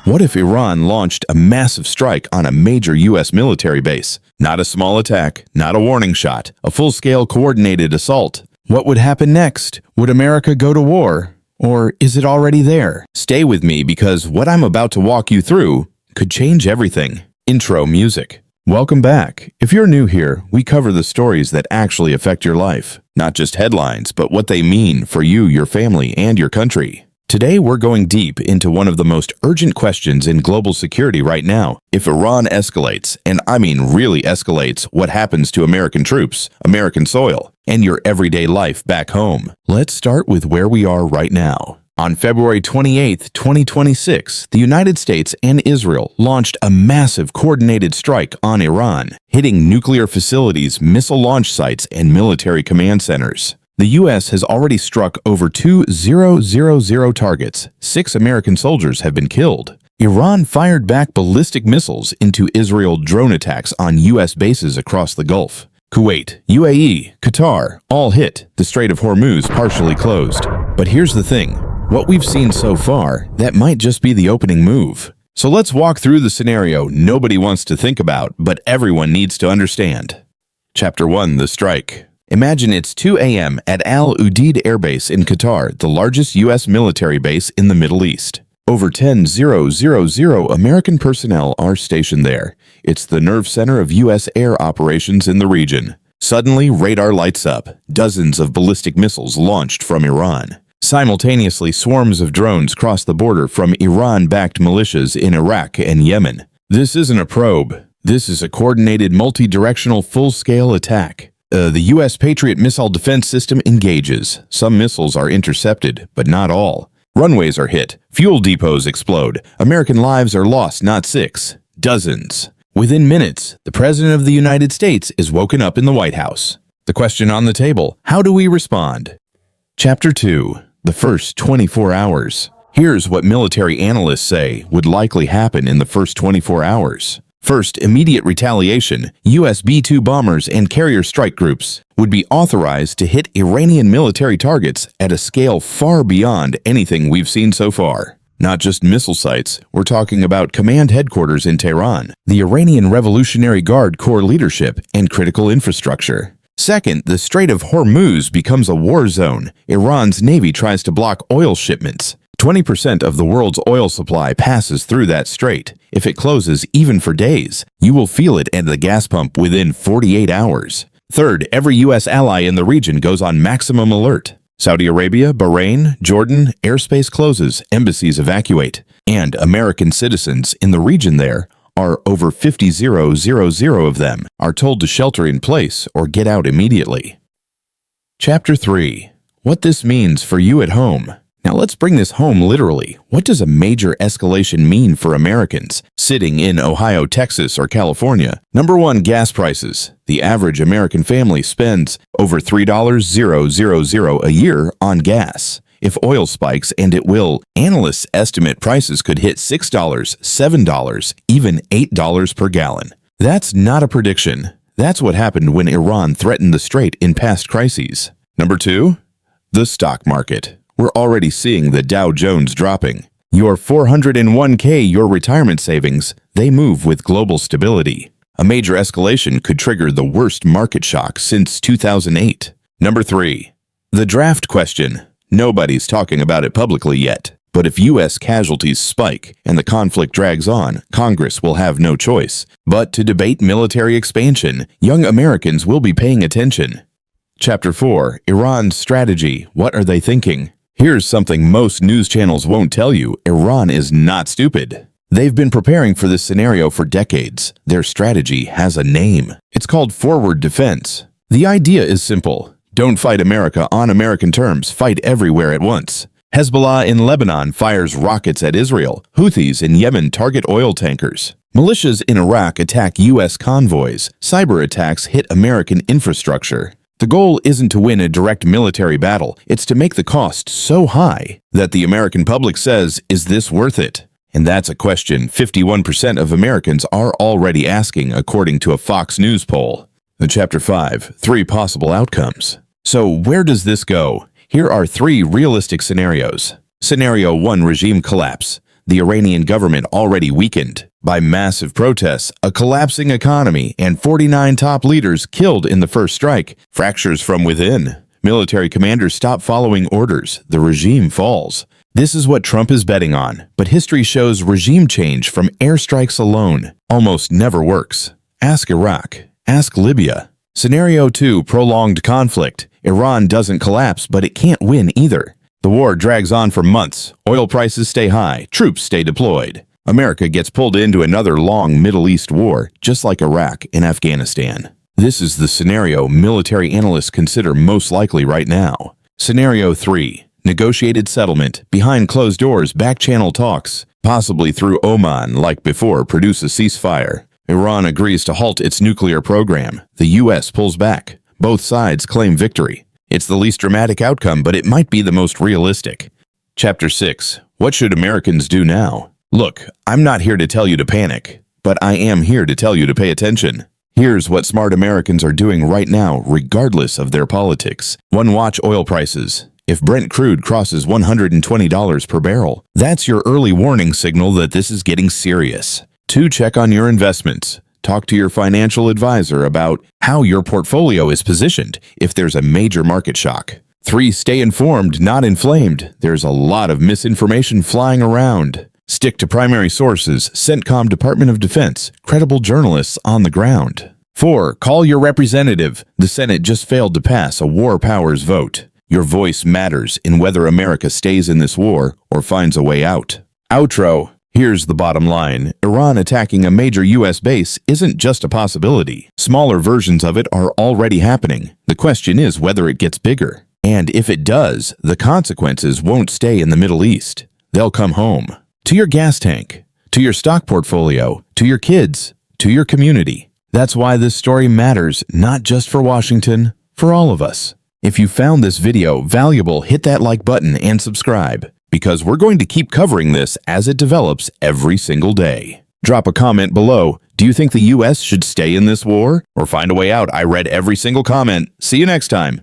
What if Iran launched a massive strike on a major U.S. military base? Not a small attack, not a warning shot, a full-scale coordinated assault. What would happen next? Would America go to war? Or is it already there? Stay with me because what I'm about to walk you through could change everything. Intro music. Welcome back. If you're new here, we cover the stories that actually affect your life. Not just headlines, but what they mean for you, your family, and your country. Today, we're going deep into one of the most urgent questions in global security right now. If Iran escalates, and I mean really escalates, what happens to American troops, American soil, and your everyday life back home? Let's start with where we are right now. On February 28, 2026, the United States and Israel launched a massive coordinated strike on Iran, hitting nuclear facilities, missile launch sites, and military command centers. The U.S. has already struck over 2,000 targets. 6 American soldiers have been killed. Iran fired back ballistic missiles into Israel drone attacks on U.S. bases across the Gulf. Kuwait, UAE, Qatar, all hit. The Strait of Hormuz partially closed. But here's the thing. What we've seen so far, that might just be the opening move. So let's walk through the scenario nobody wants to think about, but everyone needs to understand. Chapter 1. The Strike. Imagine it's 2 a.m. at Al Udeid Air Base in Qatar, the largest U.S. military base in the Middle East. Over 10,000 American personnel are stationed there. It's the nerve center of U.S. air operations in the region. Suddenly, radar lights up. Dozens of ballistic missiles launched from Iran. Simultaneously, swarms of drones cross the border from Iran-backed militias in Iraq and Yemen. This isn't a probe. This is a coordinated, multi-directional, full-scale attack. The U.S. Patriot missile defense system engages. Some missiles are intercepted, but not all. Runways are hit. Fuel depots explode. American lives are lost, not 6. Dozens. Within minutes, the President of the United States is woken up in the White House. The question on the table: how do we respond? Chapter 2. The first 24 hours. Here's what military analysts say would likely happen in the first 24 hours. First, immediate retaliation. U.S. B-2 bombers and carrier strike groups would be authorized to hit Iranian military targets at a scale far beyond anything we've seen so far. Not just missile sites, we're talking about command headquarters in Tehran, the Iranian Revolutionary Guard Corps leadership, and critical infrastructure. Second, the Strait of Hormuz becomes a war zone. Iran's navy tries to block oil shipments. 20% of the world's oil supply passes through that strait. If it closes even for days, you will feel it at the gas pump within 48 hours. Third, every U.S. ally in the region goes on maximum alert. Saudi Arabia, Bahrain, Jordan, airspace closes, embassies evacuate, and American citizens in the region there are over 50,000 of them are told to shelter in place or get out immediately. Chapter 3. What this means for you at home. Now let's bring this home literally. What does a major escalation mean for Americans sitting in Ohio, Texas, or California? Number 1, gas prices. The average American family spends over $3,000 a year on gas. If oil spikes, and it will, analysts estimate prices could hit $6, $7, even $8 per gallon. That's not a prediction. That's what happened when Iran threatened the strait in past crises. Number 2, the stock market. We're already seeing the Dow Jones dropping. Your 401k, your retirement savings, they move with global stability. A major escalation could trigger the worst market shock since 2008. Number 3, the draft question. Nobody's talking about it publicly yet, but if U.S. casualties spike and the conflict drags on, Congress will have no choice but to debate military expansion. Young Americans will be paying attention. Chapter 4. Iran's strategy. What are they thinking? Here's something most news channels won't tell you. Iran is not stupid. They've been preparing for this scenario for decades. Their strategy has a name. It's called forward defense. The idea is simple. Don't fight America on American terms. Fight everywhere at once. Hezbollah in Lebanon fires rockets at Israel. Houthis in Yemen target oil tankers. Militias in Iraq attack U.S. convoys. Cyber attacks hit American infrastructure. The goal isn't to win a direct military battle. It's to make the cost so high that the American public says, is this worth it? And that's a question 51% of Americans are already asking, according to a Fox News poll. Chapter 5. 3 possible outcomes. So where does this go? Here are 3 realistic scenarios. Scenario 1, regime collapse. the Iranian government already weakened by massive protests, a collapsing economy, and 49 top leaders killed in the first strike, fractures from within. Military commanders stop following orders. The regime falls. This is what Trump is betting on, but history shows regime change from airstrikes alone almost never works. Ask Iraq. Ask Libya. Scenario 2, prolonged conflict. Iran doesn't collapse, but it can't win either. The war drags on for months. Oil prices stay high. Troops stay deployed. America gets pulled into another long Middle East war, just like Iraq and Afghanistan. This is the scenario military analysts consider most likely right now. Scenario 3, negotiated settlement, behind closed doors, back-channel talks, possibly through Oman like before, produce a ceasefire. Iran agrees to halt its nuclear program. The U.S. pulls back. Both sides claim victory. It's the least dramatic outcome, but it might be the most realistic. Chapter 6. What should Americans do now? Look, I'm not here to tell you to panic, but I am here to tell you to pay attention. Here's what smart Americans are doing right now, regardless of their politics. 1. Watch oil prices. If Brent crude crosses $120 per barrel, that's your early warning signal that this is getting serious. 2. Check on your investments. Talk to your financial advisor about how your portfolio is positioned if there's a major market shock. 3. Stay informed, not inflamed. There's a lot of misinformation flying around. Stick to primary sources, CENTCOM, Department of Defense, credible journalists on the ground. 4. Call your representative. The Senate just failed to pass a war powers vote. Your voice matters in whether America stays in this war or finds a way out. Outro. Here's the bottom line. Iran attacking a major U.S. base isn't just a possibility. Smaller versions of it are already happening. The question is whether it gets bigger. And if it does, the consequences won't stay in the Middle East. They'll come home. To your gas tank, to your stock portfolio, to your kids, to your community. That's why this story matters, not just for Washington, for all of us. If you found this video valuable, hit that like button and subscribe, because we're going to keep covering this as it develops every single day. Drop a comment below. Do you think the U.S. should stay in this war or find a way out? I read every single comment. See you next time.